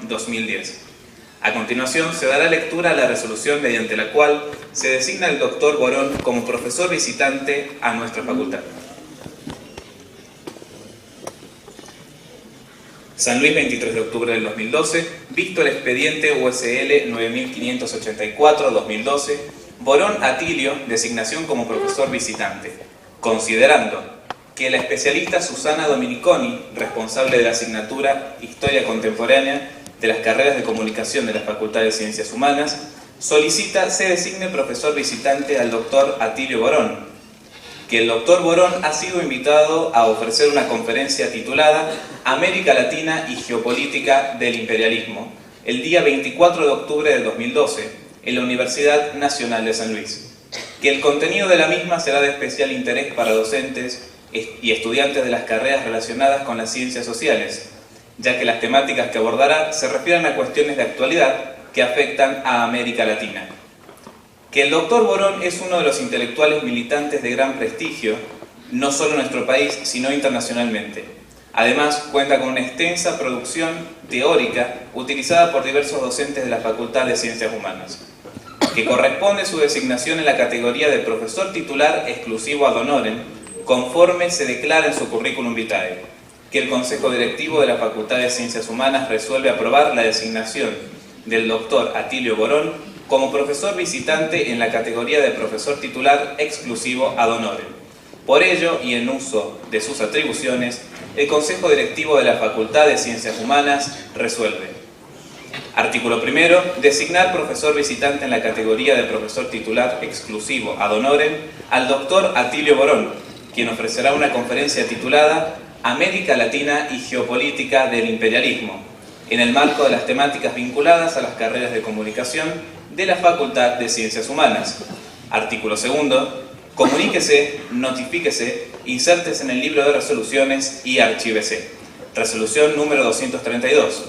2010. A continuación se dará lectura a la resolución mediante la cual se designa al Dr. Borón como profesor visitante a nuestra facultad. San Luis, 23 de octubre del 2012, visto el expediente USL 9584-2012, Borón Atilio, designación como profesor visitante, considerando que la especialista Susana Dominiconi, responsable de la asignatura Historia Contemporánea de las carreras de Comunicación de la Facultad de Ciencias Humanas, solicita se designe profesor visitante al doctor Atilio Borón, que el doctor Borón ha sido invitado a ofrecer una conferencia titulada América Latina y Geopolítica del Imperialismo, el día 24 de octubre de 2012, en la Universidad Nacional de San Luis, que el contenido de la misma será de especial interés para docentes y estudiantes de las carreras relacionadas con las ciencias sociales, ya que las temáticas que abordará se refieren a cuestiones de actualidad que afectan a América Latina. Que el doctor Borón es uno de los intelectuales militantes de gran prestigio, no solo en nuestro país, sino internacionalmente. Además, cuenta con una extensa producción teórica utilizada por diversos docentes de la Facultad de Ciencias Humanas, que corresponde su designación en la categoría de profesor titular exclusivo ad honorem, conforme se declara en su currículum vitae. Que el Consejo Directivo de la Facultad de Ciencias Humanas resuelve aprobar la designación del doctor Atilio Borón como profesor visitante en la categoría de profesor titular exclusivo ad honorem. Por ello, y en uso de sus atribuciones, el Consejo Directivo de la Facultad de Ciencias Humanas resuelve: artículo primero, designar profesor visitante en la categoría de profesor titular exclusivo ad honorem al doctor Atilio Borón, quien ofrecerá una conferencia titulada América Latina y Geopolítica del Imperialismo, en el marco de las temáticas vinculadas a las carreras de comunicación de la Facultad de Ciencias Humanas. Artículo segundo, comuníquese, notifíquese, insértese en el libro de resoluciones y archívese. Resolución número 232.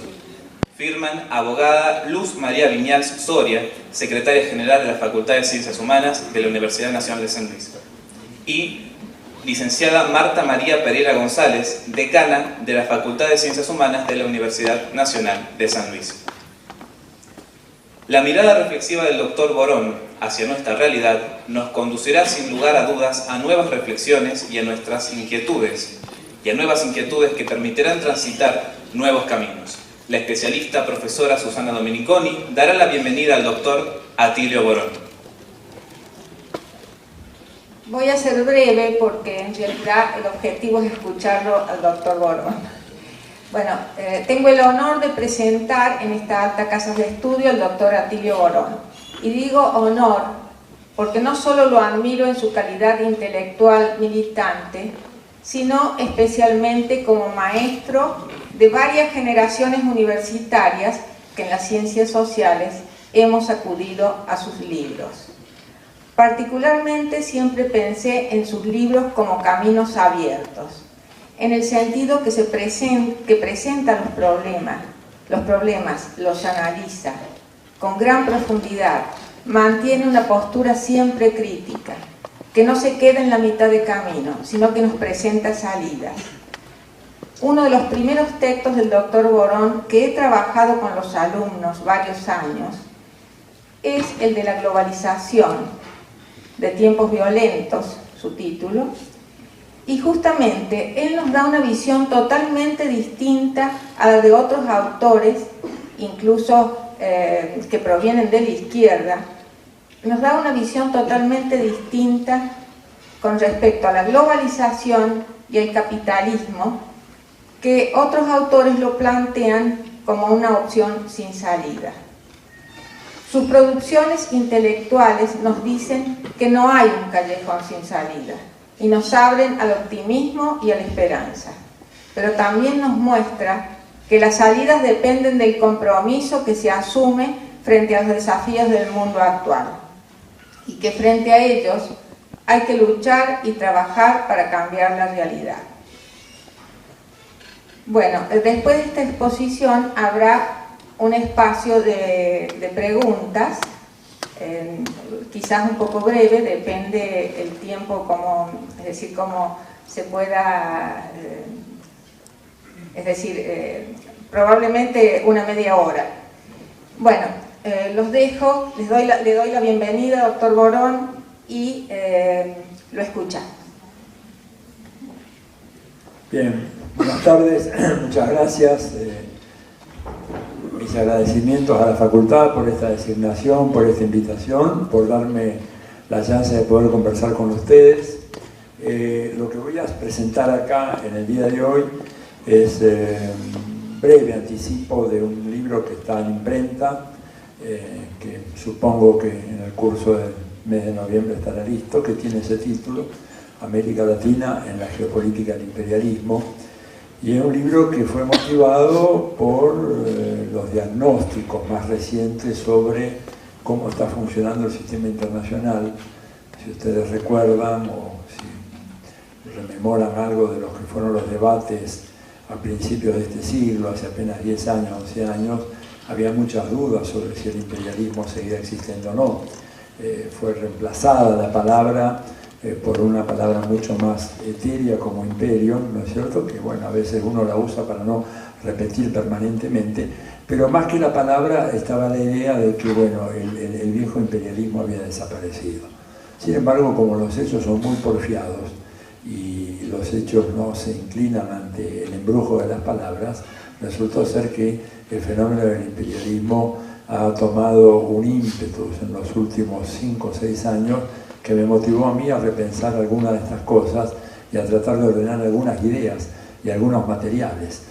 Firman abogada Luz María Viñals Soria, secretaria general de la Facultad de Ciencias Humanas de la Universidad Nacional de San Luis. Y licenciada Marta María Pereira González, decana de la Facultad de Ciencias Humanas de la Universidad Nacional de San Luis. La mirada reflexiva del doctor Borón hacia nuestra realidad nos conducirá sin lugar a dudas a nuevas reflexiones y a nuestras inquietudes, y a nuevas inquietudes que permitirán transitar nuevos caminos. La especialista profesora Susana Dominiconi dará la bienvenida al doctor Atilio Borón. Voy a ser breve porque en realidad el objetivo es escucharlo al doctor Borón. Bueno, tengo el honor de presentar en esta alta casa de estudio al doctor Atilio Borón. Y digo honor porque no solo lo admiro en su calidad intelectual militante, sino especialmente como maestro de varias generaciones universitarias que en las ciencias sociales hemos acudido a sus libros. Particularmente siempre pensé en sus libros como caminos abiertos, en el sentido que presenta los problemas los analiza con gran profundidad, mantiene una postura siempre crítica, que no se queda en la mitad de camino, sino que nos presenta salidas. Uno de los primeros textos del doctor Borón que he trabajado con los alumnos varios años es el de la globalización de tiempos violentos, su título, y justamente él nos da una visión totalmente distinta a la de otros autores, incluso que provienen de la izquierda. Nos da una visión totalmente distinta con respecto a la globalización y el capitalismo, que otros autores lo plantean como una opción sin salida. Sus producciones intelectuales nos dicen que no hay un callejón sin salida y nos abren al optimismo y a la esperanza, pero también nos muestra que las salidas dependen del compromiso que se asume frente a los desafíos del mundo actual y que frente a ellos hay que luchar y trabajar para cambiar la realidad. Bueno, después de esta exposición habrá un espacio de preguntas, quizás un poco breve, depende el tiempo, cómo se pueda, probablemente una media hora. Bueno, los dejo, le doy la bienvenida, doctor Borón, y lo escuchamos. Bien, buenas tardes, muchas gracias. Mis agradecimientos a la facultad por esta designación, por esta invitación, por darme la chance de poder conversar con ustedes. Lo que voy a presentar acá en el día de hoy es un breve anticipo de un libro que está en imprenta, que supongo que en el curso del mes de noviembre estará listo, que tiene ese título, América Latina en la geopolítica del imperialismo. Y es un libro que fue motivado por los diagnósticos más recientes sobre cómo está funcionando el sistema internacional. Si ustedes recuerdan o si rememoran algo de los que fueron los debates a principios de este siglo, hace apenas 10 años, 11 años, había muchas dudas sobre si el imperialismo seguía existiendo o no. Fue reemplazada la palabra por una palabra mucho más etérea como imperio, ¿no es cierto? Que bueno, a veces uno la usa para no repetir permanentemente, pero más que la palabra estaba la idea de que bueno, el viejo imperialismo había desaparecido. Sin embargo, como los hechos son muy porfiados y los hechos no se inclinan ante el embrujo de las palabras, resultó ser que el fenómeno del imperialismo ha tomado un ímpetu en los últimos 5 o 6 años que me motivó a mí a repensar algunas de estas cosas y a tratar de ordenar algunas ideas y algunos materiales.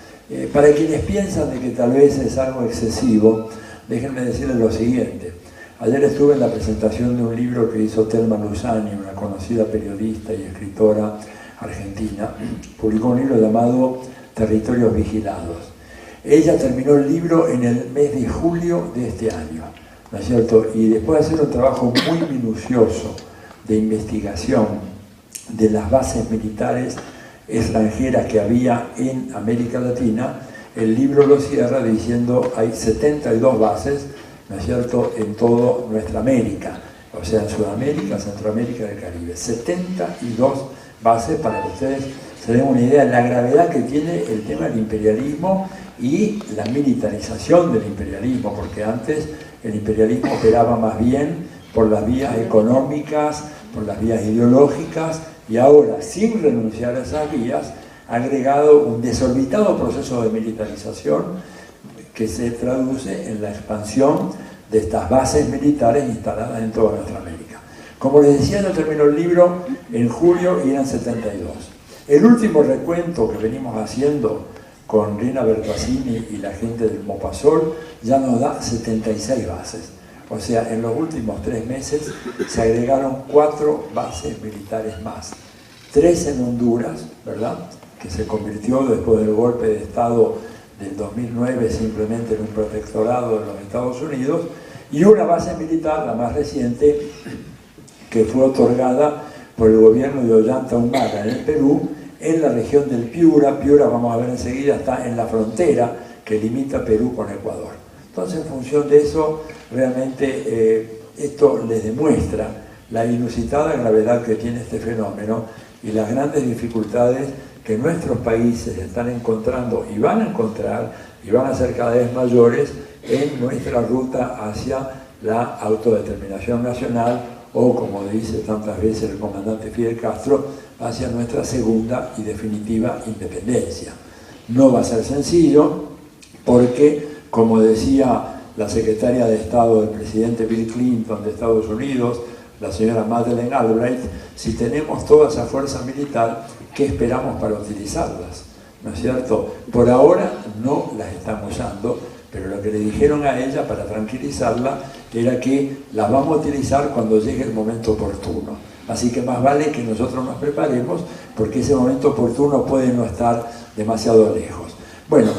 Para quienes piensan de que tal vez es algo excesivo, déjenme decirles lo siguiente. Ayer estuve en la presentación de un libro que hizo Thelma Luzani, una conocida periodista y escritora argentina. Publicó un libro llamado Territorios Vigilados. Ella terminó el libro en el mes de julio de este año, ¿no es cierto? Y después de hacer un trabajo muy minucioso de investigación de las bases militares extranjeras que había en América Latina, el libro lo cierra diciendo hay 72 bases, ¿no es cierto?, en toda nuestra América, o sea, en Sudamérica, Centroamérica y el Caribe. 72 bases para que ustedes se den una idea de la gravedad que tiene el tema del imperialismo y la militarización del imperialismo, porque antes el imperialismo operaba más bien por las vías económicas, por las vías ideológicas, y ahora, sin renunciar a esas vías, ha agregado un desorbitado proceso de militarización que se traduce en la expansión de estas bases militares instaladas en toda nuestra América. Como les decía, yo terminó el libro en julio y eran 72. El último recuento que venimos haciendo con Rina Bertazzini y la gente del Mopasol ya nos da 76 bases. O sea, en los últimos 3 meses se agregaron 4 bases militares más. 3 en Honduras, ¿verdad?, que se convirtió después del golpe de Estado del 2009 simplemente en un protectorado de los Estados Unidos, y una base militar, la más reciente, que fue otorgada por el gobierno de Ollanta Humala en el Perú, en la región del Piura. Piura, vamos a ver enseguida, está en la frontera que limita Perú con Ecuador. Entonces, en función de eso, realmente esto les demuestra la inusitada gravedad que tiene este fenómeno y las grandes dificultades que nuestros países están encontrando y van a encontrar y van a ser cada vez mayores en nuestra ruta hacia la autodeterminación nacional o, como dice tantas veces el comandante Fidel Castro, hacia nuestra segunda y definitiva independencia. No va a ser sencillo porque, como decía la secretaria de Estado del presidente Bill Clinton de Estados Unidos, la señora Madeleine Albright, si tenemos toda esa fuerza militar, ¿qué esperamos para utilizarlas? ¿No es cierto? Por ahora no las están usando, pero lo que le dijeron a ella para tranquilizarla era que las vamos a utilizar cuando llegue el momento oportuno. Así que más vale que nosotros nos preparemos, porque ese momento oportuno puede no estar demasiado lejos. Bueno,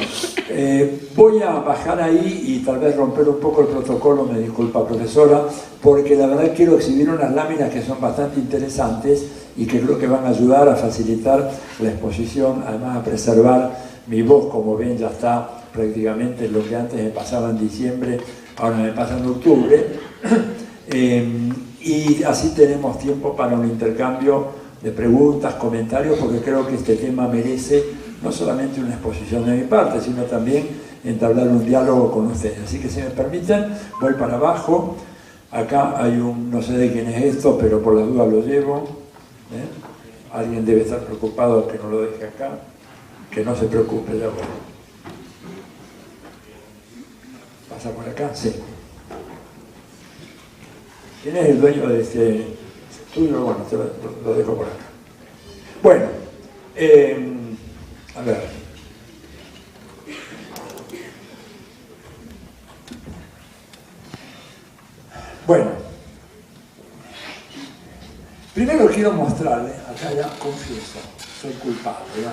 voy a bajar ahí y tal vez romper un poco el protocolo, me disculpa profesora, porque la verdad quiero exhibir unas láminas que son bastante interesantes y que creo que van a ayudar a facilitar la exposición, además a preservar mi voz. Como ven, ya está prácticamente lo que antes me pasaba en diciembre, ahora me pasa en octubre, y así tenemos tiempo para un intercambio de preguntas, comentarios, porque creo que este tema merece no solamente una exposición de mi parte, sino también entablar un diálogo con ustedes. Así que si me permiten, voy para abajo. Acá hay un, no sé de quién es esto, pero por la duda lo llevo. Alguien debe estar preocupado que no lo deje acá. Que no se preocupe, ya voy. ¿Pasa por acá? Sí. ¿Quién es el dueño de este estudio? Bueno, te lo dejo por acá. Bueno, a ver. Bueno, primero quiero mostrarle, acá ya confieso, soy culpable.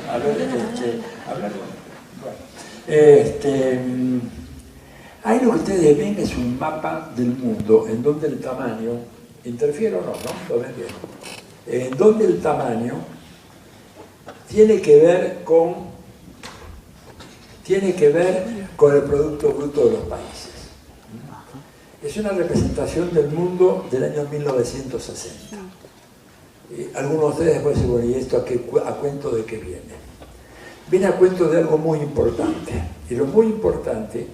A ver, ahí lo que ustedes ven es un mapa del mundo en donde el tamaño, interfiero o no, ¿no? Lo ven bien. En donde el tamaño tiene que ver con el Producto Bruto de los países. Es una representación del mundo del año 1960. Algunos de ustedes después dicen, bueno, ¿y esto a cuento de qué viene? Viene a cuento de algo muy importante. Y lo muy importante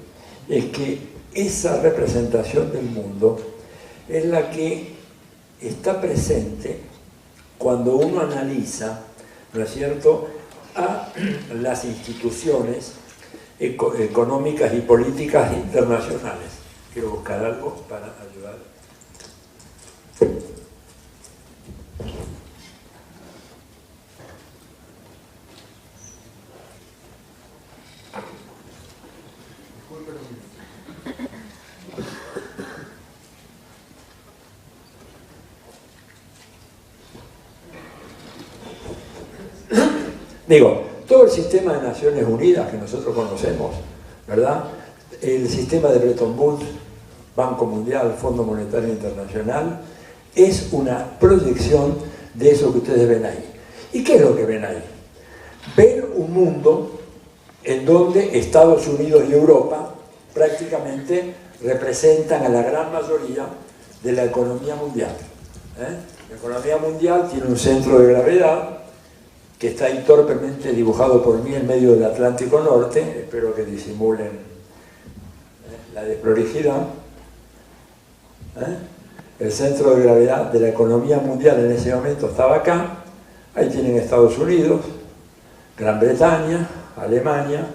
es que esa representación del mundo es la que está presente cuando uno analiza, ¿no es cierto?, a las instituciones económicas y políticas internacionales. Quiero buscar algo para ayudar. Digo, todo el sistema de Naciones Unidas que nosotros conocemos, ¿verdad? El sistema de Bretton Woods, Banco Mundial, Fondo Monetario Internacional, es una proyección de eso que ustedes ven ahí. ¿Y qué es lo que ven ahí? Ven un mundo en donde Estados Unidos y Europa prácticamente representan a la gran mayoría de la economía mundial. La economía mundial tiene un centro de gravedad que está ahí torpemente dibujado por mí en medio del Atlántico Norte, espero que disimulen la desprolijidad. El centro de gravedad de la economía mundial en ese momento estaba acá. Ahí tienen Estados Unidos, Gran Bretaña, Alemania,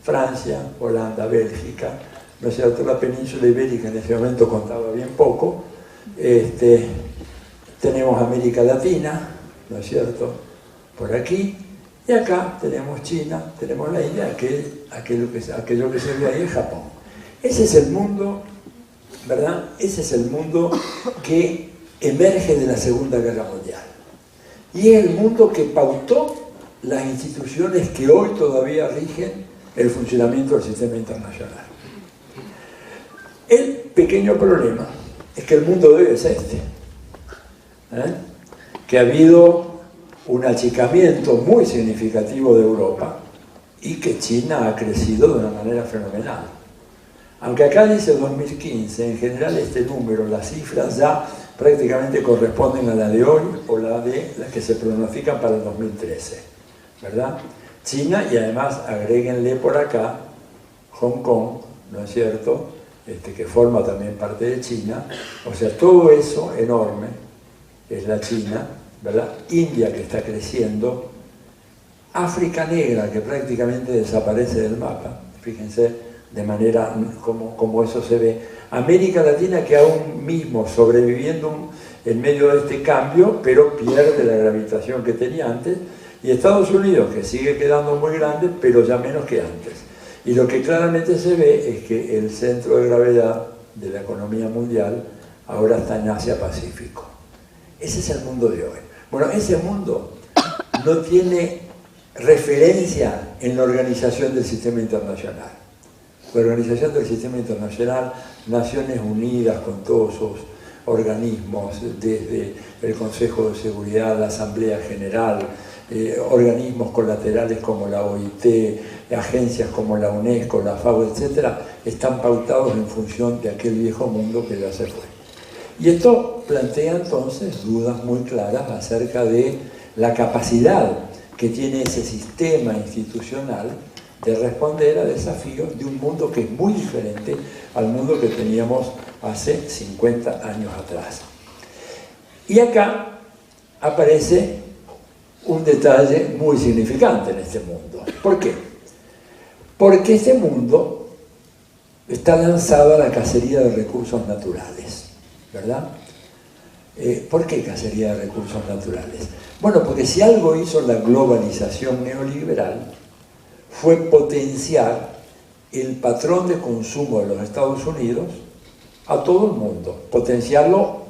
Francia, Holanda, Bélgica, ¿no es cierto? La península ibérica en ese momento contaba bien poco. Tenemos América Latina, ¿no es cierto?, por aquí, y acá tenemos China, tenemos la India, aquello que se ve ahí es Japón. Ese es el mundo, ¿verdad? Ese es el mundo que emerge de la Segunda Guerra Mundial. Y es el mundo que pautó las instituciones que hoy todavía rigen el funcionamiento del sistema internacional. El pequeño problema es que el mundo de hoy es que ha habido un achicamiento muy significativo de Europa y que China ha crecido de una manera fenomenal. Aunque acá dice 2015, en general este número, las cifras ya prácticamente corresponden a la de hoy o las que se pronostican para el 2013, ¿verdad? China, y además agréguenle por acá Hong Kong, ¿no es cierto?, que forma también parte de China. O sea, todo eso enorme es la China, ¿verdad? India, que está creciendo, África negra, que prácticamente desaparece del mapa, fíjense de manera como eso se ve, América Latina, que aún mismo sobreviviendo en medio de este cambio, pero pierde la gravitación que tenía antes, y Estados Unidos, que sigue quedando muy grande, pero ya menos que antes. Y lo que claramente se ve es que el centro de gravedad de la economía mundial ahora está en Asia-Pacífico. Ese es el mundo de hoy. Bueno, ese mundo no tiene referencia en la organización del sistema internacional. La organización del sistema internacional, Naciones Unidas, con todos sus organismos, desde el Consejo de Seguridad, la Asamblea General, organismos colaterales como la OIT, agencias como la UNESCO, la FAO, etc., están pautados en función de aquel viejo mundo que ya se fue. Y esto plantea entonces dudas muy claras acerca de la capacidad que tiene ese sistema institucional de responder a desafíos de un mundo que es muy diferente al mundo que teníamos hace 50 años atrás. Y acá aparece un detalle muy significante en este mundo. ¿Por qué? Porque este mundo está lanzado a la cacería de recursos naturales, ¿verdad? ¿Por qué cacería de recursos naturales? Bueno, porque si algo hizo la globalización neoliberal fue potenciar el patrón de consumo de los Estados Unidos a todo el mundo, potenciarlo,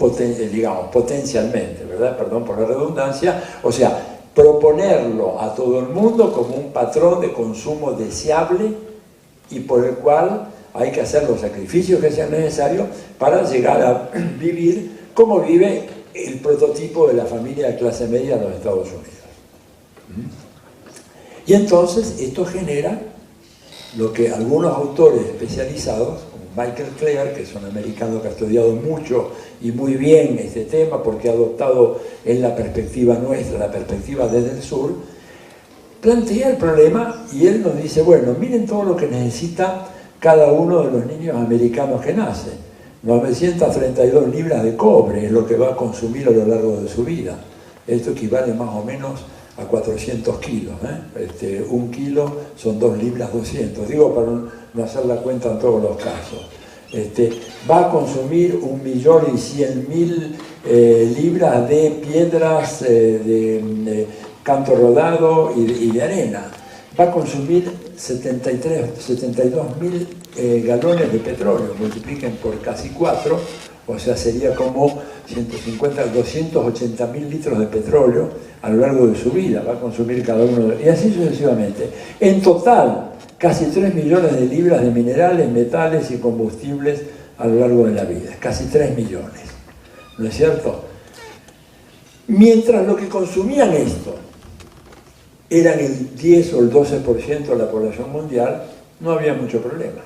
digamos, potencialmente, ¿verdad? Perdón por la redundancia, o sea, proponerlo a todo el mundo como un patrón de consumo deseable y por el cual hay que hacer los sacrificios que sean necesarios para llegar a vivir como vive el prototipo de la familia de clase media en los Estados Unidos. Y entonces esto genera lo que algunos autores especializados, como Michael Clear, que es un americano que ha estudiado mucho y muy bien este tema porque ha adoptado en la perspectiva nuestra, la perspectiva desde el sur, plantea el problema y él nos dice, bueno, miren todo lo que necesita cada uno de los niños americanos que nacen. 932 libras de cobre es lo que va a consumir a lo largo de su vida. Esto equivale más o menos a 400 kilos. Un kilo son 2 libras 200. Digo para no hacer la cuenta en todos los casos. Va a consumir 1.100.000 libras de piedras de canto rodado y de arena. Va a consumir 72.000 galones de petróleo, multipliquen por casi 4, o sea, sería como 280.000 litros de petróleo a lo largo de su vida, va a consumir cada uno, y así sucesivamente. En total, casi 3 millones de libras de minerales, metales y combustibles a lo largo de la vida, casi 3 millones, ¿no es cierto? Mientras lo que consumían esto eran el 10 o el 12% de la población mundial, no había mucho problema.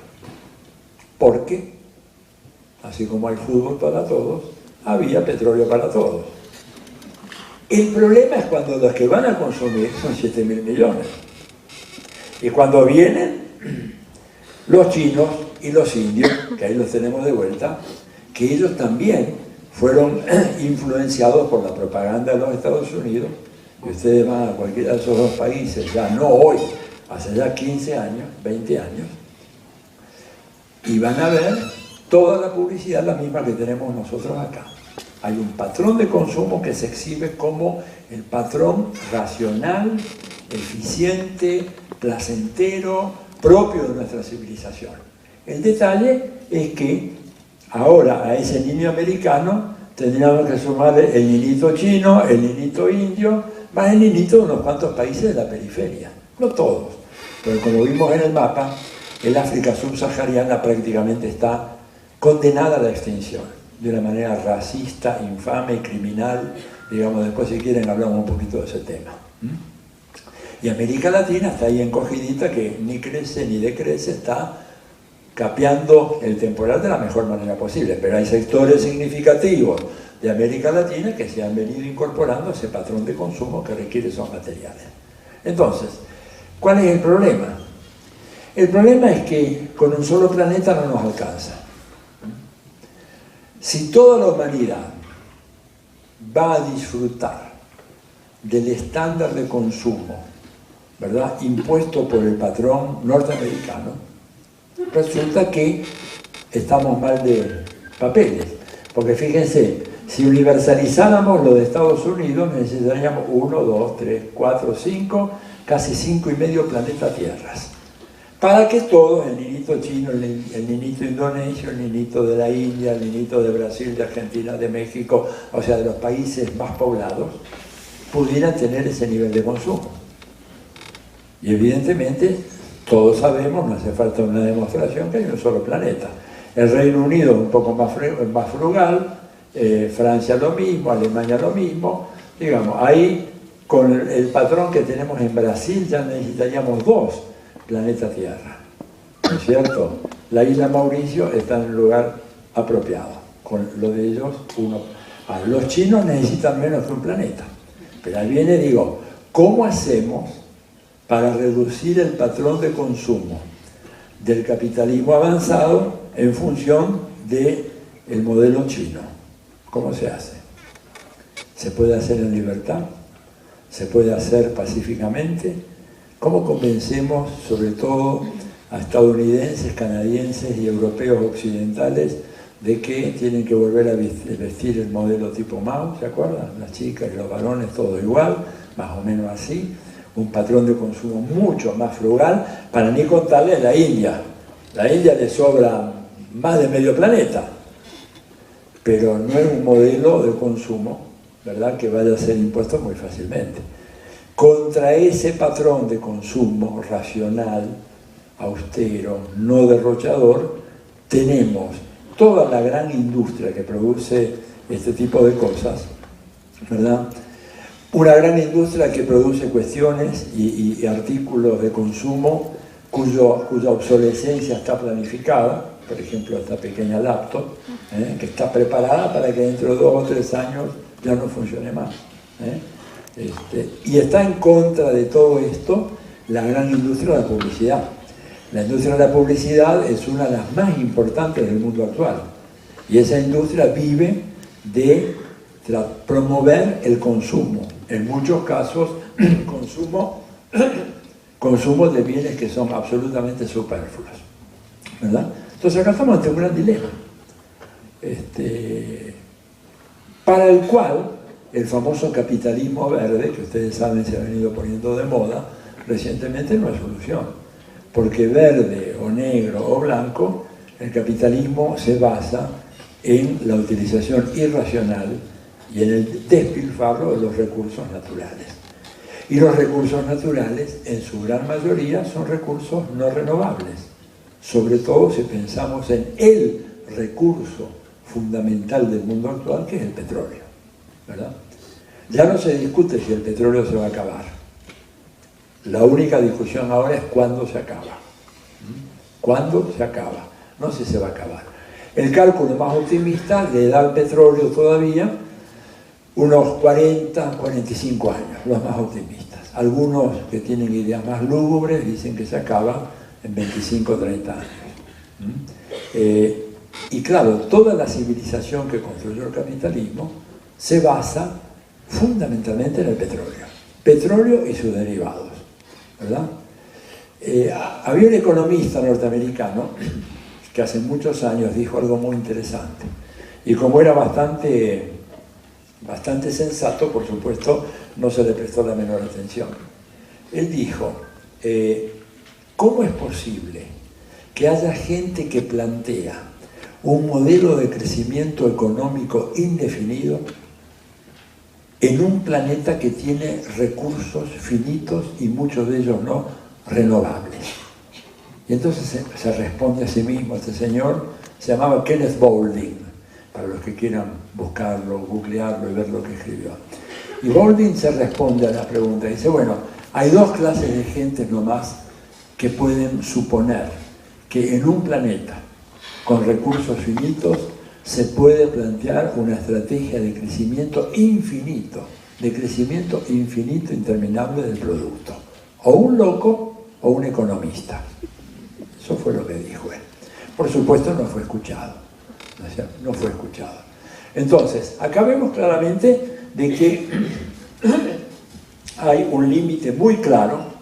Porque, así como hay fútbol para todos, había petróleo para todos. El problema es cuando los que van a consumir son 7.000 millones. Y cuando vienen los chinos y los indios, que ahí los tenemos de vuelta, que ellos también fueron influenciados por la propaganda de los Estados Unidos. Y ustedes van a cualquiera de esos dos países, ya no hoy, hace ya 15 años, 20 años, y van a ver toda la publicidad, la misma que tenemos nosotros acá. Hay un patrón de consumo que se exhibe como el patrón racional, eficiente, placentero, propio de nuestra civilización. El detalle es que ahora a ese niño americano tendríamos que sumarle el niñito chino, el niñito indio, más el niñito de unos cuantos países de la periferia. No todos, pero como vimos en el mapa, el África subsahariana prácticamente está condenada a la extinción, de una manera racista, infame, criminal. Digamos, después si quieren hablamos un poquito de ese tema. Y América Latina está ahí encogidita, que ni crece ni decrece, está capeando el temporal de la mejor manera posible. Pero hay sectores significativos de América Latina que se han venido incorporando a ese patrón de consumo que requiere esos materiales. Entonces, ¿cuál es el problema? El problema es que con un solo planeta no nos alcanza. Si toda la humanidad va a disfrutar del estándar de consumo, ¿verdad?, impuesto por el patrón norteamericano, resulta que estamos mal de papeles. Porque fíjense, si universalizáramos lo de Estados Unidos, necesitaríamos 1, 2, 3, 4, 5, casi 5,5 planetas Tierras. Para que todos, el niñito chino, el niñito indonesio, el niñito de la India, el niñito de Brasil, de Argentina, de México, o sea, de los países más poblados, pudieran tener ese nivel de consumo. Y evidentemente, todos sabemos, no hace falta una demostración, que hay un solo planeta. El Reino Unido es un poco más frugal, Francia lo mismo, Alemania lo mismo. Digamos, ahí con el patrón que tenemos en Brasil ya necesitaríamos 2 planeta Tierra, ¿no es cierto? La isla Mauricio está en el lugar apropiado, con lo de ellos uno. Los chinos necesitan menos que un planeta, pero ahí viene, digo, ¿cómo hacemos para reducir el patrón de consumo del capitalismo avanzado en función del modelo chino. ¿Cómo se hace? ¿Se puede hacer en libertad? ¿Se puede hacer pacíficamente? ¿Cómo convencemos sobre todo a estadounidenses, canadienses y europeos occidentales de que tienen que volver a vestir el modelo tipo Mao? ¿Se acuerdan? Las chicas y los varones todo igual, más o menos así. Un patrón de consumo mucho más frugal, para ni contarle la India. La India le sobra más de medio planeta, pero no es un modelo de consumo, ¿verdad?, que vaya a ser impuesto muy fácilmente. Contra ese patrón de consumo racional, austero, no derrochador, tenemos toda la gran industria que produce este tipo de cosas, ¿verdad? Una gran industria que produce cuestiones y artículos de consumo cuya obsolescencia está planificada, por ejemplo esta pequeña laptop, que está preparada para que dentro de 2 o 3 años ya no funcione más. Y está en contra de todo esto la gran industria de la publicidad. La industria de la publicidad es una de las más importantes del mundo actual, y esa industria vive de promover el consumo, en muchos casos consumo de bienes que son absolutamente superfluos, ¿verdad? Entonces acá estamos ante un gran dilema, para el cual el famoso capitalismo verde, que ustedes saben se ha venido poniendo de moda recientemente, no es solución, porque verde o negro o blanco, el capitalismo se basa en la utilización irracional y en el despilfarro de los recursos naturales. Y los recursos naturales, en su gran mayoría, son recursos no renovables, sobre todo si pensamos en el recurso fundamental del mundo actual, que es el petróleo, ¿verdad? Ya no se discute si el petróleo se va a acabar. La única discusión ahora es cuándo se acaba. ¿Cuándo se acaba? No si se va a acabar. El cálculo más optimista le da al petróleo todavía unos 40, 45 años, los más optimistas. Algunos que tienen ideas más lúgubres dicen que se acaba en 25 o 30 años. Y claro, toda la civilización que construyó el capitalismo se basa fundamentalmente en el petróleo. Petróleo y sus derivados, ¿verdad? Había un economista norteamericano que hace muchos años dijo algo muy interesante. Y como era bastante sensato, por supuesto, no se le prestó la menor atención. Él dijo, ¿cómo es posible que haya gente que plantea un modelo de crecimiento económico indefinido en un planeta que tiene recursos finitos y muchos de ellos no renovables? Y entonces se responde a sí mismo. Este señor se llamaba Kenneth Boulding, para los que quieran buscarlo, googlearlo y ver lo que escribió. Y Boulding se responde a la pregunta, dice, bueno, hay 2 clases de gente nomás que pueden suponer que en un planeta con recursos finitos se puede plantear una estrategia de crecimiento infinito interminable del producto. O un loco o un economista. Eso fue lo que dijo él. Por supuesto no fue escuchado. No fue escuchado. Entonces, acá vemos claramente de que hay un límite muy claro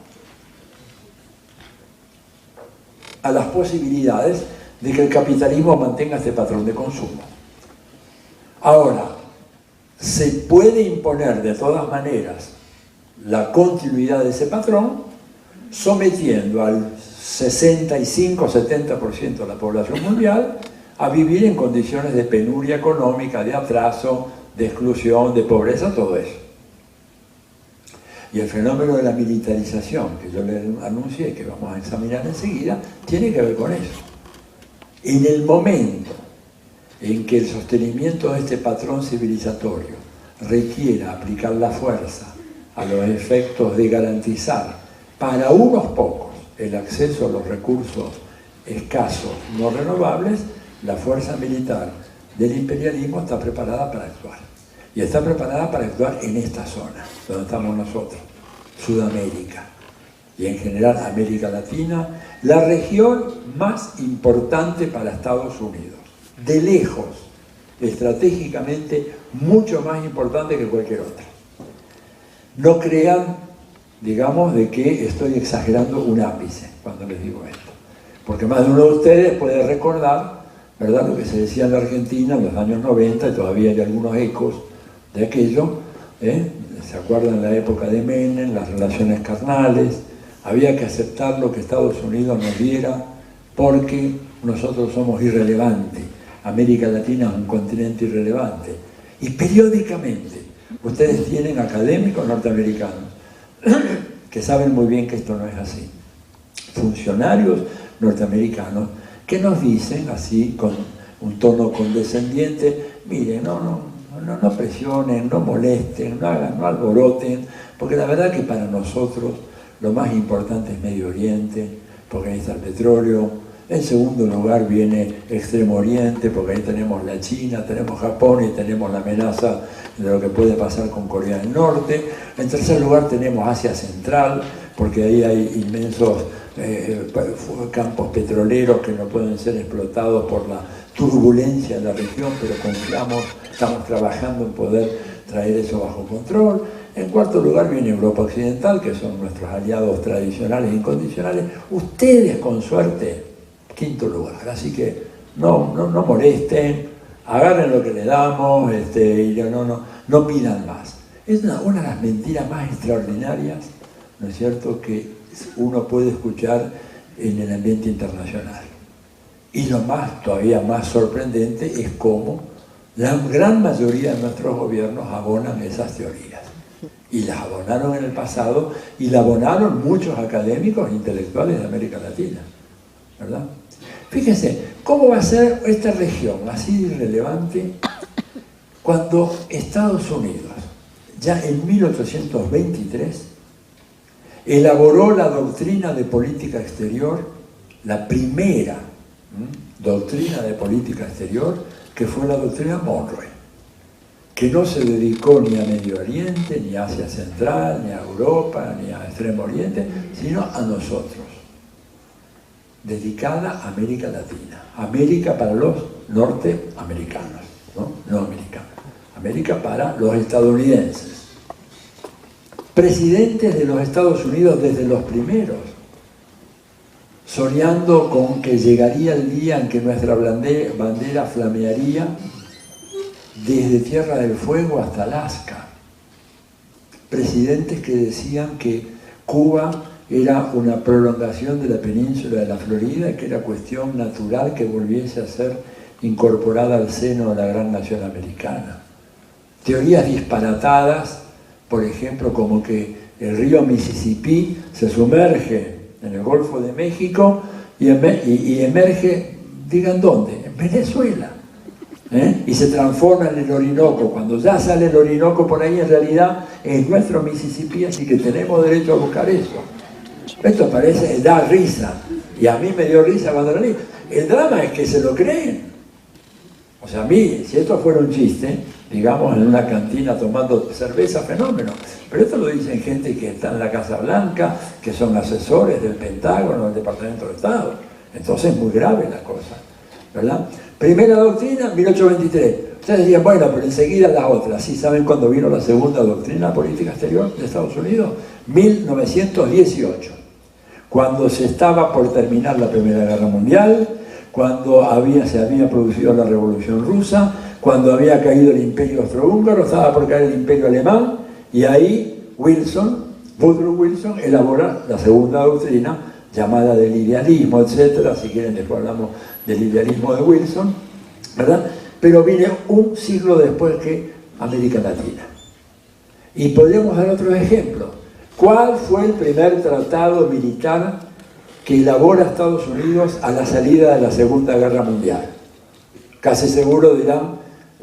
a las posibilidades de que el capitalismo mantenga este patrón de consumo. Ahora, se puede imponer de todas maneras la continuidad de ese patrón sometiendo al 65-70% de la población mundial a vivir en condiciones de penuria económica, de atraso, de exclusión, de pobreza, todo eso. Y el fenómeno de la militarización, que yo le anuncié y que vamos a examinar enseguida, tiene que ver con eso. En el momento en que el sostenimiento de este patrón civilizatorio requiera aplicar la fuerza a los efectos de garantizar para unos pocos el acceso a los recursos escasos, no renovables, la fuerza militar del imperialismo está preparada para actuar. Y está preparada para actuar en esta zona, donde estamos nosotros, Sudamérica. y en general América Latina, la región más importante para Estados Unidos, de lejos, estratégicamente mucho más importante que cualquier otra. No crean, digamos, de que estoy exagerando un ápice cuando les digo esto, porque más de uno de ustedes puede recordar, ¿verdad?, lo que se decía en la Argentina en los años 90, y todavía hay algunos ecos de aquello, ¿se acuerdan la época de Menem, las relaciones carnales? Había que aceptar lo que Estados Unidos nos diera porque nosotros somos irrelevantes. América Latina es un continente irrelevante. Y periódicamente ustedes tienen académicos norteamericanos que saben muy bien que esto no es así. Funcionarios norteamericanos que nos dicen así con un tono condescendiente: miren, no presionen, no molesten, no hagan, no alboroten, porque la verdad que para nosotros lo más importante es Medio Oriente, porque ahí está el petróleo. En segundo lugar viene Extremo Oriente, porque ahí tenemos la China, tenemos Japón y tenemos la amenaza de lo que puede pasar con Corea del Norte. En tercer lugar tenemos Asia Central, porque ahí hay inmensos campos petroleros que no pueden ser explotados por la turbulencia de la región, pero confiamos, estamos trabajando en poder traer eso bajo control. En cuarto lugar viene Europa Occidental, que son nuestros aliados tradicionales e incondicionales. Ustedes, con suerte, quinto lugar. Así que no molesten, agarren lo que le damos, y no pidan más. Es una de las mentiras más extraordinarias, ¿no es cierto?, que uno puede escuchar en el ambiente internacional. Y lo todavía más sorprendente es cómo la gran mayoría de nuestros gobiernos abonan esas teorías. Y las abonaron en el pasado, y la abonaron muchos académicos e intelectuales de América Latina, ¿verdad? Fíjense, ¿cómo va a ser esta región así de irrelevante cuando Estados Unidos, ya en 1823, elaboró la doctrina de política exterior, la primera doctrina de política exterior, que fue la doctrina Monroe, que no se dedicó ni a Medio Oriente, ni a Asia Central, ni a Europa, ni a Extremo Oriente, sino a nosotros, dedicada a América Latina, América para los norteamericanos, no americanos, América para los estadounidenses. Presidentes de los Estados Unidos desde los primeros, soñando con que llegaría el día en que nuestra bandera flamearía desde Tierra del Fuego hasta Alaska. Presidentes que decían que Cuba era una prolongación de la península de la Florida y que era cuestión natural que volviese a ser incorporada al seno de la gran nación americana. Teorías disparatadas, por ejemplo, como que el río Mississippi se sumerge en el Golfo de México y emerge, digan dónde, en Venezuela, y se transforma en el Orinoco. Cuando ya sale el Orinoco por ahí, en realidad es nuestro Mississippi, así que tenemos derecho a buscar eso. Esto da risa, y a mí me dio risa cuando lo leí. El drama es que se lo creen. O sea, a mí, si esto fuera un chiste, digamos, en una cantina tomando cerveza, fenómeno. Pero esto lo dicen gente que está en la Casa Blanca, que son asesores del Pentágono, del Departamento de Estado. Entonces es muy grave la cosa, ¿verdad? Primera doctrina, 1823. Ustedes dirían, bueno, pero enseguida las otras. ¿Sí saben cuándo vino la segunda doctrina política exterior de Estados Unidos? 1918. Cuando se estaba por terminar la Primera Guerra Mundial, cuando se había producido la Revolución Rusa, cuando había caído el Imperio Austrohúngaro, estaba por caer el Imperio Alemán, y ahí Woodrow Wilson elabora la segunda doctrina, llamada del idealismo, etcétera. Si quieren después hablamos del idealismo de Wilson, ¿verdad? Pero viene un siglo después que América Latina. Y podríamos dar otros ejemplos. ¿Cuál fue el primer tratado militar que elabora Estados Unidos a la salida de la Segunda Guerra Mundial? Casi seguro dirán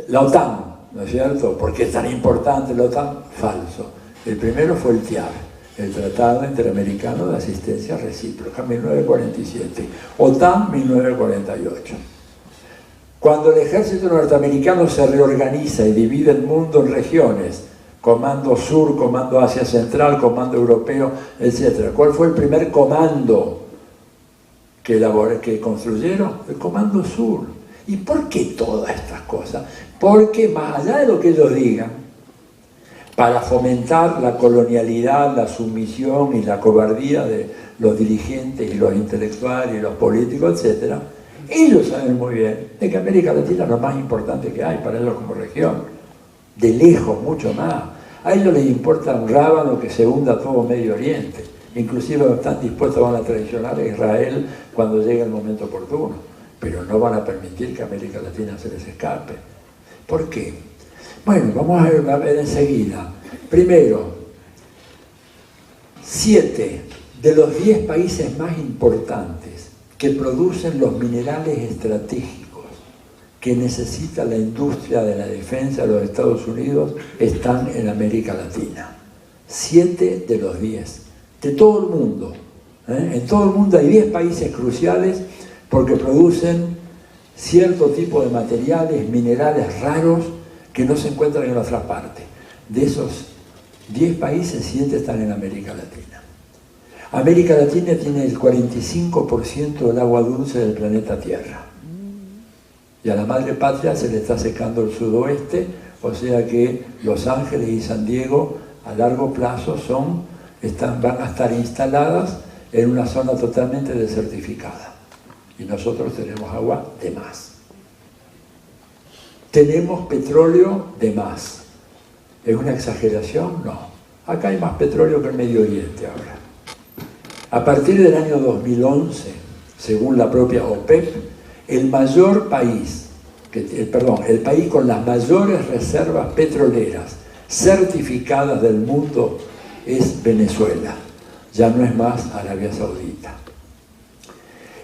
la OTAN, ¿no es cierto? ¿Por qué es tan importante la OTAN? Falso. El primero fue el TIAR, el Tratado Interamericano de Asistencia Recíproca, 1947. OTAN, 1948. Cuando el ejército norteamericano se reorganiza y divide el mundo en regiones Comando Sur, Comando Asia Central, Comando Europeo, etc. ¿Cuál fue el primer comando que construyeron? El Comando Sur. ¿Y por qué todas estas cosas? Porque más allá de lo que ellos digan, para fomentar la colonialidad, la sumisión y la cobardía de los dirigentes y los intelectuales y los políticos, etc., ellos saben muy bien de que América Latina es lo más importante que hay para ellos como región, de lejos, mucho más. A ellos les importa un rábano que se hunda todo Medio Oriente, inclusive están dispuestos, van a traicionar a Israel cuando llegue el momento oportuno, pero no van a permitir que América Latina se les escape. ¿Por qué? Bueno, vamos a ver enseguida. Primero, 7 de los 10 países más importantes que producen los minerales estratégicos que necesita la industria de la defensa de los Estados Unidos están en América Latina. 7 de los 10. De todo el mundo. En todo el mundo hay 10 países cruciales porque producen cierto tipo de materiales, minerales raros que no se encuentran en otras partes. De esos 10 países, 7 están en América Latina. América Latina tiene el 45% del agua dulce del planeta Tierra. Y a la madre patria se le está secando el sudoeste, o sea que Los Ángeles y San Diego a largo plazo van a estar instaladas en una zona totalmente desertificada. Y nosotros tenemos agua de más. Tenemos petróleo de más. ¿Es una exageración? No. Acá hay más petróleo que en Medio Oriente ahora. A partir del año 2011, según la propia OPEP, el país con las mayores reservas petroleras certificadas del mundo es Venezuela. Ya no es más Arabia Saudita.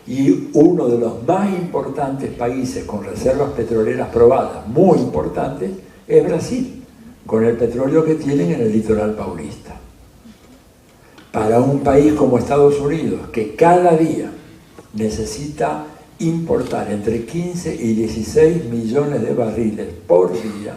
Y uno de los más importantes países con reservas petroleras probadas, muy importantes, es Brasil, con el petróleo que tienen en el litoral paulista. Para un país como Estados Unidos, que cada día necesita importar entre 15 y 16 millones de barriles por día,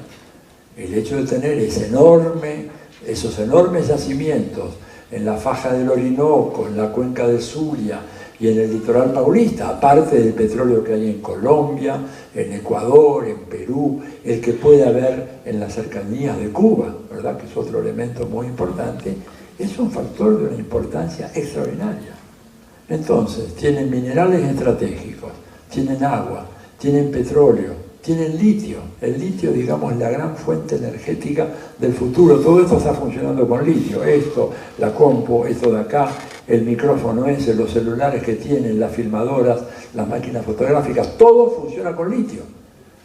el hecho de tener esos enormes yacimientos en la faja del Orinoco, en la cuenca de Zulia y en el litoral paulista, aparte del petróleo que hay en Colombia, en Ecuador, en Perú, el que puede haber en las cercanías de Cuba, ¿verdad?, que es otro elemento muy importante, es un factor de una importancia extraordinaria. Entonces, tienen minerales estratégicos, tienen agua, tienen petróleo, tienen litio. El litio, digamos, es la gran fuente energética del futuro. Todo esto está funcionando con litio. Esto, la compu, esto de acá, el micrófono ese, los celulares que tienen, las filmadoras, las máquinas fotográficas, todo funciona con litio.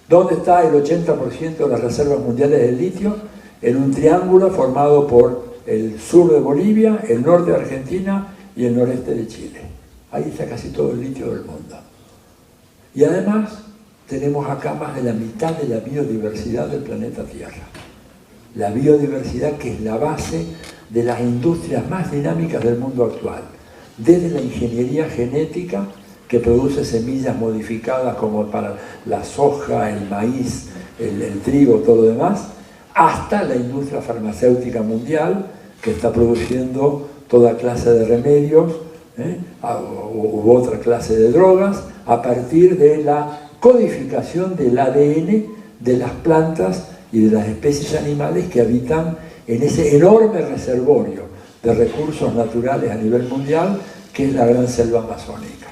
¿Dónde está el 80% de las reservas mundiales de litio? En un triángulo formado por el sur de Bolivia, el norte de Argentina y el noreste de Chile. Ahí está casi todo el litio del mundo. Y además tenemos acá más de la mitad de la biodiversidad del planeta Tierra. La biodiversidad que es la base de las industrias más dinámicas del mundo actual. Desde la ingeniería genética, que produce semillas modificadas como para la soja, el maíz, el trigo, todo lo demás, hasta la industria farmacéutica mundial, que está produciendo toda clase de remedios u otra clase de drogas, a partir de la codificación del ADN de las plantas y de las especies animales que habitan en ese enorme reservorio de recursos naturales a nivel mundial, que es la gran selva amazónica.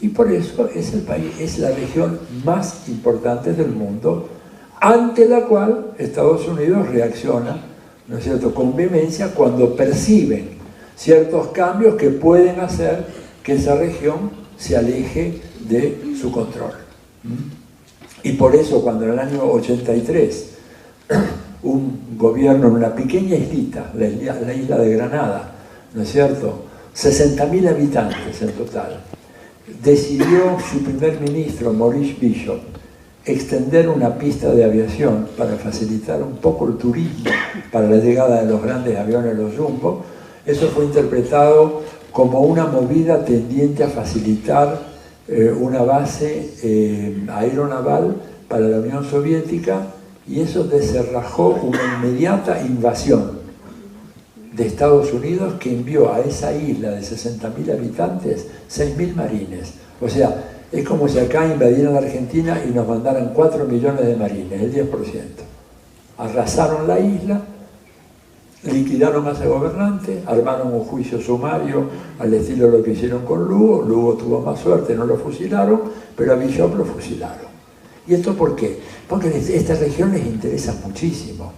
Y por eso es la región más importante del mundo, ante la cual Estados Unidos reacciona, ¿no es cierto?, con vehemencia cuando perciben ciertos cambios que pueden hacer que esa región se aleje de su control. Y por eso cuando en el año 83 un gobierno en una pequeña islita, la isla de Granada, ¿no es cierto?, 60.000 habitantes en total, decidió su primer ministro, Maurice Bishop, extender una pista de aviación para facilitar un poco el turismo para la llegada de los grandes aviones, los Jumbo. Eso fue interpretado como una movida tendiente a facilitar una base aeronaval para la Unión Soviética y eso desenrajó una inmediata invasión de Estados Unidos, que envió a esa isla de 60.000 habitantes 6.000 marines. O sea, es como si acá invadieran la Argentina y nos mandaran 4 millones de marines, el 10%. Arrasaron la isla, liquidaron a ese gobernante, armaron un juicio sumario al estilo de lo que hicieron con Lugo. Lugo tuvo más suerte, no lo fusilaron, pero a Bishop lo fusilaron. ¿Y esto por qué? Porque esta región les interesa muchísimo.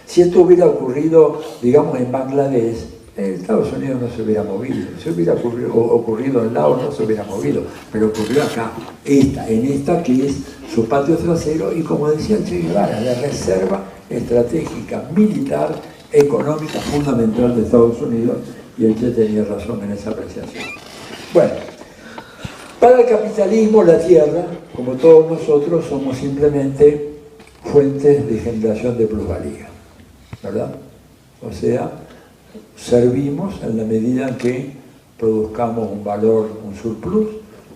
Si esto hubiera ocurrido, digamos, en Bangladesh, Estados Unidos no se hubiera movido. Si hubiera ocurrido en Laos, no se hubiera movido. Pero ocurrió acá, en esta que es su patio trasero, y como decía Che Guevara, la reserva estratégica, militar, económica fundamental de Estados Unidos, y el Che tenía razón en esa apreciación. Bueno, para el capitalismo, la tierra, como todos nosotros, somos simplemente fuentes de generación de plusvalía, ¿verdad? O sea, servimos en la medida en que produzcamos un valor, un surplus,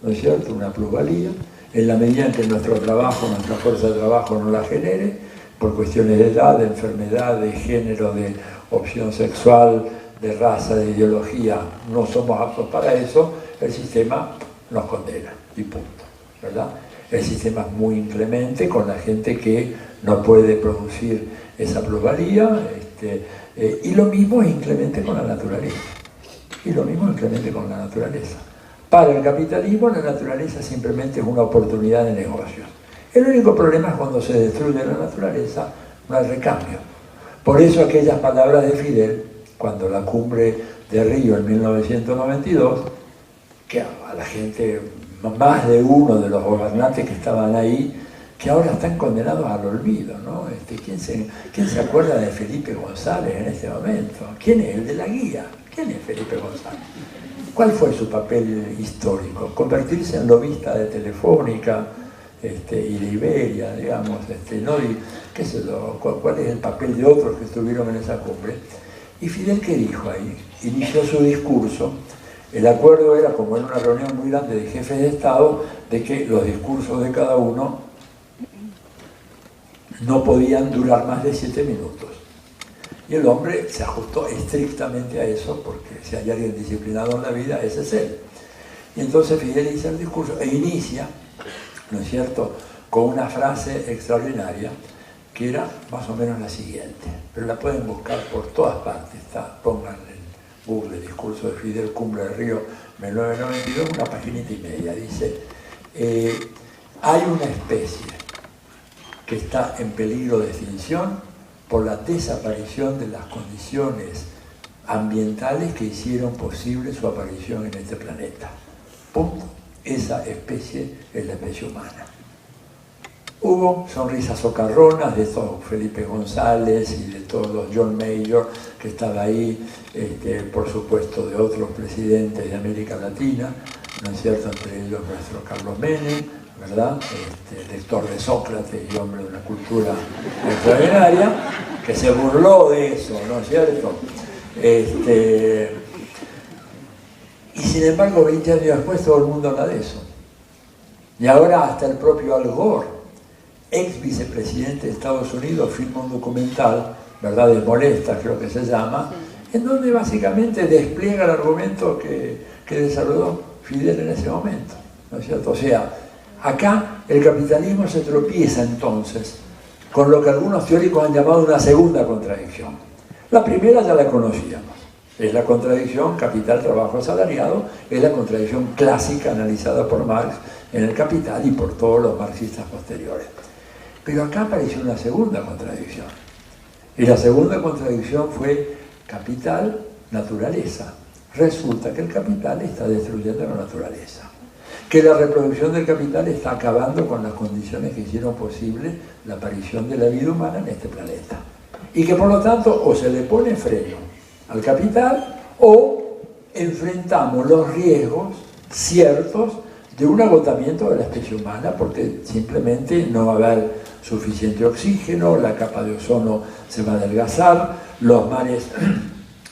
¿no es cierto?, una plusvalía, en la medida en que nuestro trabajo, nuestra fuerza de trabajo no la genere, por cuestiones de edad, de enfermedad, de género, de opción sexual, de raza, de ideología, no somos aptos para eso, el sistema nos condena, y punto, ¿verdad? El sistema es muy inclemente con la gente que no puede producir esa plusvalía, y lo mismo es inclemente con la naturaleza. Y lo mismo es inclemente con la naturaleza. Para el capitalismo, la naturaleza simplemente es una oportunidad de negocio. El único problema es cuando se destruye la naturaleza, no hay recambio. Por eso aquellas palabras de Fidel, cuando la cumbre de Río en 1992, que a la gente, más de uno de los gobernantes que estaban ahí, que ahora están condenados al olvido, ¿no? ¿Quién se acuerda de Felipe González en este momento? ¿Quién es? El de la guía. ¿Quién es Felipe González? ¿Cuál fue su papel histórico? Convertirse en lobista de Telefónica y de Iberia, digamos, ¿no? Y, qué sé yo, ¿cuál es el papel de otros que estuvieron en esa cumbre? Y Fidel, ¿qué dijo ahí? Inició su discurso. El acuerdo era, como en una reunión muy grande de jefes de Estado, de que los discursos de cada uno no podían durar más de 7 minutos. Y el hombre se ajustó estrictamente a eso, porque si hay alguien disciplinado en la vida, ese es él. Y entonces Fidel hizo el discurso e inicia, ¿no es cierto?, con una frase extraordinaria, que era más o menos la siguiente, pero la pueden buscar por todas partes, pongan en Google discurso de Fidel, cumbre de Río 1992, una paginita y media, dice, hay una especie que está en peligro de extinción por la desaparición de las condiciones ambientales que hicieron posible su aparición en este planeta. Punto. Esa especie es la especie humana. Hubo sonrisas socarronas de estos Felipe González y de todos los John Major que estaba ahí, por supuesto de otros presidentes de América Latina, ¿no es cierto?, entre ellos nuestro Carlos Menem, ¿verdad?, lector de Sócrates y hombre de una cultura extraordinaria, que se burló de eso, ¿no es cierto? Y sin embargo, 20 años después todo el mundo habla de eso. Y ahora hasta el propio Al Gore, ex vicepresidente de Estados Unidos, firma un documental, Verdades Molestas creo que se llama, en donde básicamente despliega el argumento que desarrolló Fidel en ese momento, ¿no es cierto? O sea, acá el capitalismo se tropieza entonces con lo que algunos teóricos han llamado una segunda contradicción. La primera ya la conocíamos, es la contradicción capital-trabajo asalariado, es la contradicción clásica analizada por Marx en El Capital y por todos los marxistas posteriores. Pero acá apareció una segunda contradicción, y la segunda contradicción fue capital-naturaleza. Resulta que el capital está destruyendo la naturaleza, que la reproducción del capital está acabando con las condiciones que hicieron posible la aparición de la vida humana en este planeta. Y que por lo tanto o se le pone freno al capital o enfrentamos los riesgos ciertos de un agotamiento de la especie humana, porque simplemente no va a haber suficiente oxígeno, la capa de ozono se va a adelgazar, los mares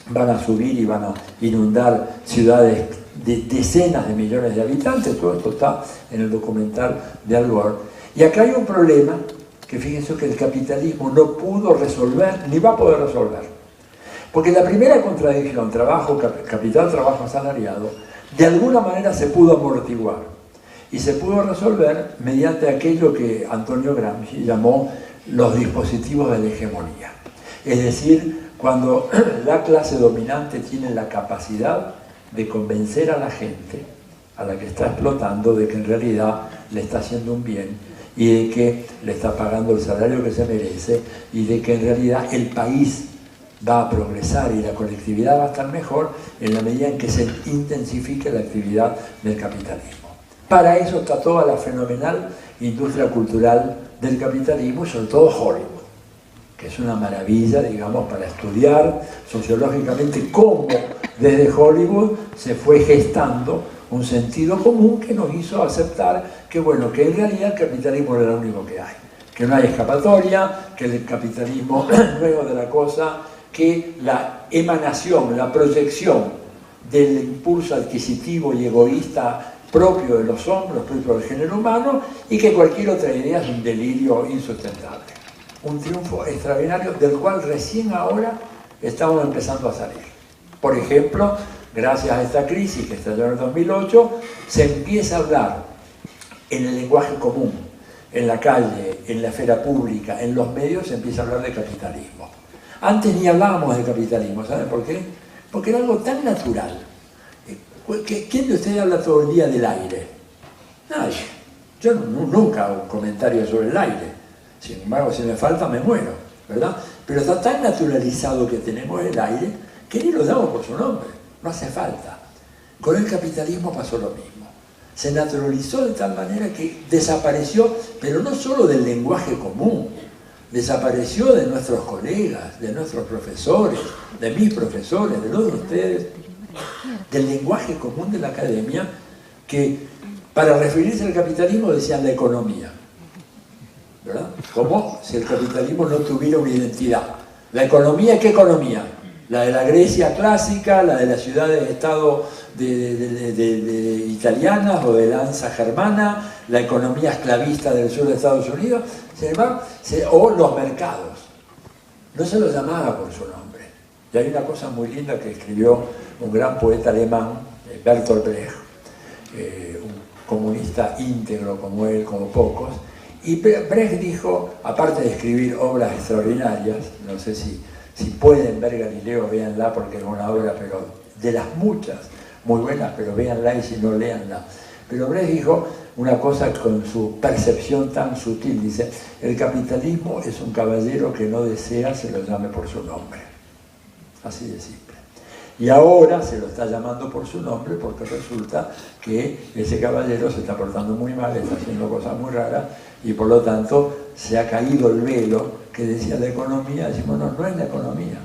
van a subir y van a inundar ciudades de decenas de millones de habitantes. Todo esto está en el documental de Al Gore. Y acá hay un problema que fíjense que el capitalismo no pudo resolver, ni va a poder resolver. Porque la primera contradicción, trabajo, capital, trabajo asalariado, de alguna manera se pudo amortiguar. Y se pudo resolver mediante aquello que Antonio Gramsci llamó los dispositivos de la hegemonía. Es decir, cuando la clase dominante tiene la capacidad de convencer a la gente, a la que está explotando, de que en realidad le está haciendo un bien y de que le está pagando el salario que se merece y de que en realidad el país va a progresar y la colectividad va a estar mejor en la medida en que se intensifique la actividad del capitalismo. Para eso está toda la fenomenal industria cultural del capitalismo y sobre todo Hollywood, que es una maravilla, digamos, para estudiar sociológicamente cómo desde Hollywood se fue gestando un sentido común que nos hizo aceptar que, bueno, que en realidad el capitalismo era lo único que hay, que no hay escapatoria, que el capitalismo no es otra cosa que la emanación, la proyección del impulso adquisitivo y egoísta propio de los hombres, propio del género humano, y que cualquier otra idea es un delirio insustentable. Un triunfo extraordinario del cual recién ahora estamos empezando a salir. Por ejemplo, gracias a esta crisis que estalló en el 2008, se empieza a hablar en el lenguaje común, en la calle, en la esfera pública, en los medios, se empieza a hablar de capitalismo. Antes ni hablábamos de capitalismo, ¿saben por qué? Porque era algo tan natural. ¿Quién de ustedes habla todo el día del aire? Nadie. Yo nunca hago un comentario sobre el aire. Sin embargo, si me falta, me muero, ¿verdad? Pero está tan naturalizado que tenemos el aire que ni lo damos por su nombre. No hace falta. Con el capitalismo pasó lo mismo. Se naturalizó de tal manera que desapareció, pero no solo del lenguaje común, desapareció de nuestros colegas, de nuestros profesores, de mis profesores, de los de ustedes, del lenguaje común de la academia, que para referirse al capitalismo decían la economía, ¿verdad? Como si el capitalismo no tuviera una identidad. ¿La economía qué economía? La de la Grecia clásica, la de las ciudades-estado italianas o de la Hansa germana, la economía esclavista del sur de Estados Unidos, sin embargo, o los mercados. No se lo llamaba por su nombre. Y hay una cosa muy linda que escribió un gran poeta alemán, Bertolt Brecht, un comunista íntegro como él, como pocos, y Brecht dijo, aparte de escribir obras extraordinarias, no sé si pueden ver Galileo, véanla porque es una obra, pero de las muchas, muy buenas, pero véanla y si no, léanla. Pero Brecht dijo una cosa con su percepción tan sutil, dice, el capitalismo es un caballero que no desea se lo llame por su nombre. Así de simple. Y ahora se lo está llamando por su nombre porque resulta que ese caballero se está portando muy mal, está haciendo cosas muy raras y por lo tanto se ha caído el velo que decía la economía. Decimos, no, no es la economía,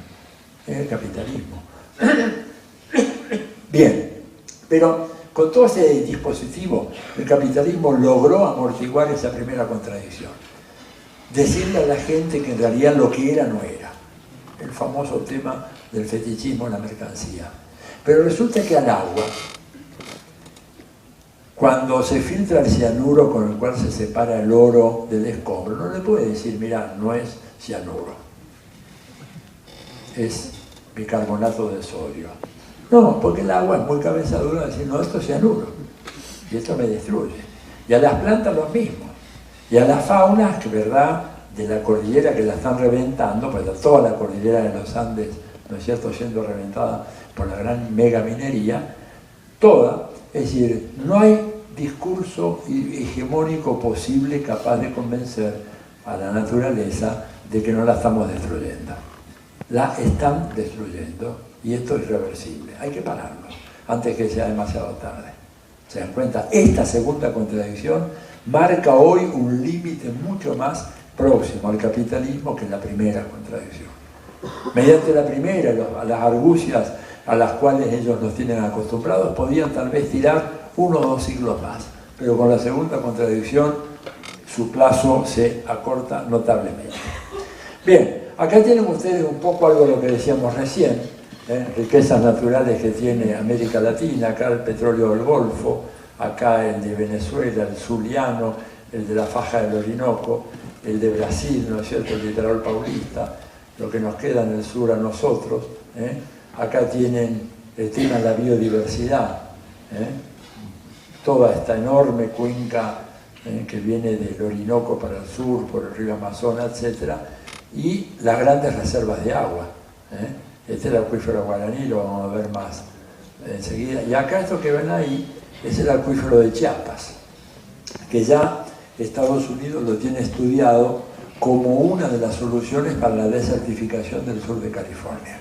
es el capitalismo. Bien, pero con todo ese dispositivo, el capitalismo logró amortiguar esa primera contradicción. Decirle a la gente que en realidad lo que era no era. El famoso tema del fetichismo en la mercancía. Pero resulta que al agua, cuando se filtra el cianuro con el cual se separa el oro del escombro, no le puede decir, mira, no es cianuro, es bicarbonato de sodio. No, porque el agua es muy cabeza dura de decir, no, esto es cianuro, y esto me destruye. Y a las plantas lo mismo. Y a las faunas, que verdad, de la cordillera que la están reventando, pues toda la cordillera de los Andes, ¿no es cierto?, siendo reventada por la gran mega minería, toda, es decir, no hay discurso hegemónico posible capaz de convencer a la naturaleza de que no la estamos destruyendo. La están destruyendo y esto es irreversible. Hay que pararlo antes que sea demasiado tarde. ¿Se dan cuenta? Esta segunda contradicción marca hoy un límite mucho más próximo al capitalismo que la primera contradicción. Mediante la primera, las argucias a las cuales ellos nos tienen acostumbrados, podían tal vez tirar 1 o 2 siglos más, pero con la segunda contradicción su plazo se acorta notablemente. Bien, acá tienen ustedes un poco algo de lo que decíamos recién, riquezas naturales que tiene América Latina, acá el petróleo del Golfo, acá el de Venezuela, el zuliano, el de la faja del Orinoco, el de Brasil, ¿no es cierto?, el litoral paulista, lo que nos queda en el sur a nosotros, acá tienen el tema de la biodiversidad, toda esta enorme cuenca que viene del Orinoco para el sur, por el río Amazonas, etc., y las grandes reservas de agua. Este es el acuífero guaraní, lo vamos a ver más enseguida. Y acá esto que ven ahí es el acuífero de Chiapas, que ya Estados Unidos lo tiene estudiado como una de las soluciones para la desertificación del sur de California.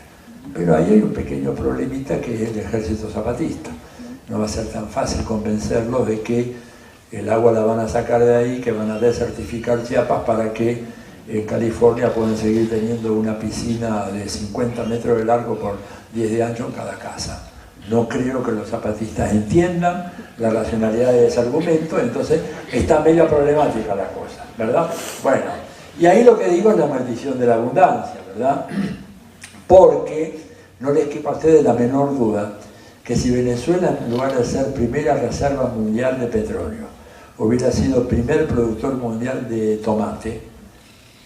Pero ahí hay un pequeño problemita, que es el ejército zapatista. No va a ser tan fácil convencerlos de que el agua la van a sacar de ahí, que van a desertificar Chiapas para que en California puedan seguir teniendo una piscina de 50 metros de largo por 10 de ancho en cada casa. No creo que los zapatistas entiendan la racionalidad de ese argumento, entonces está medio problemática la cosa, ¿verdad? Bueno, y ahí lo que digo es la maldición de la abundancia, ¿verdad? Porque no les quepa a ustedes la menor duda que si Venezuela, en lugar de ser primera reserva mundial de petróleo, hubiera sido primer productor mundial de tomate,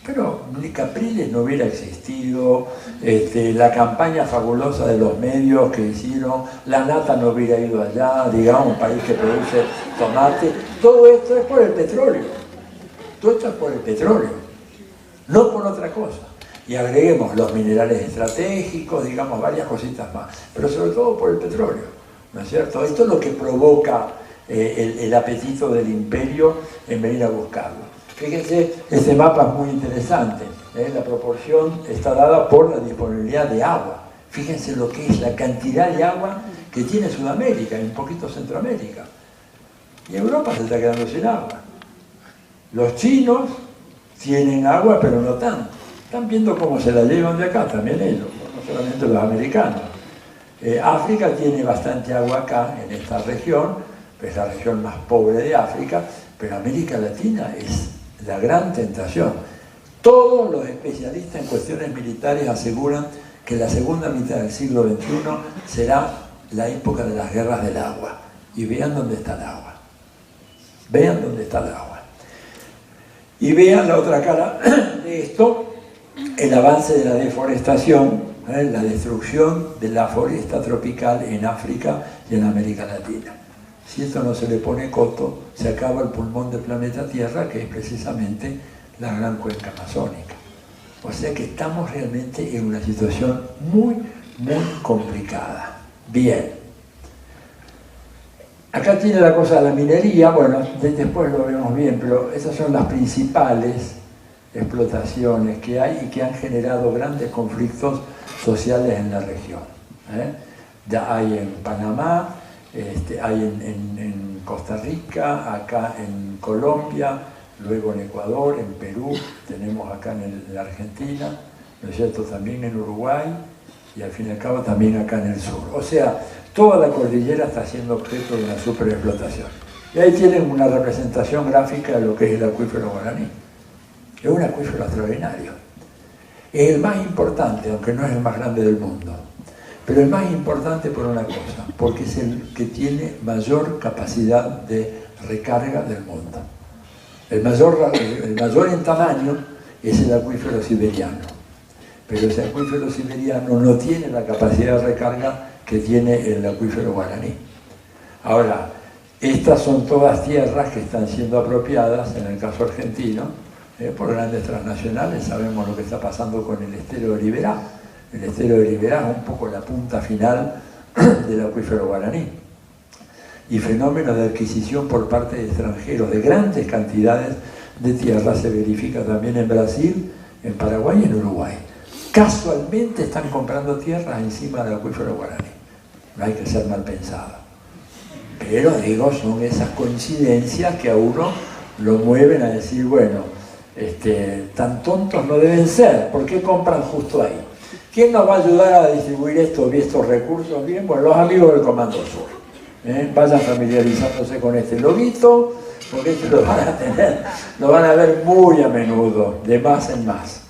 pero ni Capriles no hubiera existido, la campaña fabulosa de los medios que hicieron, la nata no hubiera ido allá, digamos, un país que produce tomate. Todo esto es por el petróleo. Todo esto es por el petróleo, no por otra cosa. Y agreguemos los minerales estratégicos, digamos, varias cositas más, pero sobre todo por el petróleo, ¿no es cierto? Esto es lo que provoca el apetito del imperio en venir a buscarlo. Fíjense, este mapa es muy interesante, la proporción está dada por la disponibilidad de agua. Fíjense lo que es la cantidad de agua que tiene Sudamérica y un poquito Centroamérica. Y Europa se está quedando sin agua. Los chinos tienen agua, pero no tanto. Están viendo cómo se la llevan de acá, también ellos, no solamente los americanos. África tiene bastante agua acá, en esta región, es la región más pobre de África, pero América Latina es la gran tentación. Todos los especialistas en cuestiones militares aseguran que la segunda mitad del siglo XXI será la época de las guerras del agua. Y vean dónde está el agua. Vean dónde está el agua. Y vean la otra cara de esto, el avance de la deforestación, la destrucción de la foresta tropical en África y en América Latina. Si esto no se le pone coto, se acaba el pulmón del planeta Tierra, que es precisamente la gran cuenca amazónica. O sea que estamos realmente en una situación muy, muy complicada. Bien. Acá tiene la cosa de la minería, bueno, después lo vemos bien, pero esas son las principales explotaciones que hay y que han generado grandes conflictos sociales en la región. Ya hay en Panamá, hay en Costa Rica, acá en Colombia, luego en Ecuador, en Perú, tenemos acá en la Argentina, ¿no es cierto?, también en Uruguay y al fin y al cabo también acá en el sur. O sea, toda la cordillera está siendo objeto de una superexplotación. Y ahí tienen una representación gráfica de lo que es el acuífero guaraní. Es un acuífero extraordinario. Es el más importante, aunque no es el más grande del mundo. Pero el más importante por una cosa, porque es el que tiene mayor capacidad de recarga del mundo. El mayor en tamaño es el acuífero siberiano, pero ese acuífero siberiano no tiene la capacidad de recarga que tiene el acuífero guaraní. Ahora, estas son todas tierras que están siendo apropiadas, en el caso argentino, por grandes transnacionales. Sabemos lo que está pasando con el estero de Liberá. El estero de Liberá es un poco la punta final del acuífero guaraní. Y fenómenos de adquisición por parte de extranjeros de grandes cantidades de tierra se verifica también en Brasil, en Paraguay y en Uruguay. Casualmente están comprando tierras encima del acuífero guaraní. No hay que ser mal pensado. Pero digo, son esas coincidencias que a uno lo mueven a decir, bueno, tan tontos no deben ser, ¿por qué compran justo ahí? ¿Quién nos va a ayudar a distribuir estos recursos bien? Bueno, los amigos del Comando Sur. Vayan familiarizándose con este loguito, porque lo van a tener, lo van a ver muy a menudo, de más en más.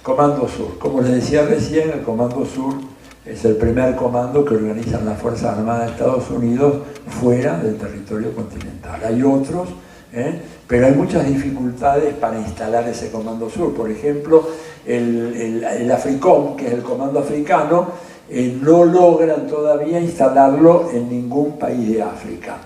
Comando Sur. Como les decía recién, el Comando Sur es el primer comando que organizan las Fuerzas Armadas de Estados Unidos fuera del territorio continental. Hay otros Pero hay muchas dificultades para instalar ese Comando Sur. Por ejemplo, el AFRICOM, que es el Comando Africano, no logran todavía instalarlo en ningún país de África.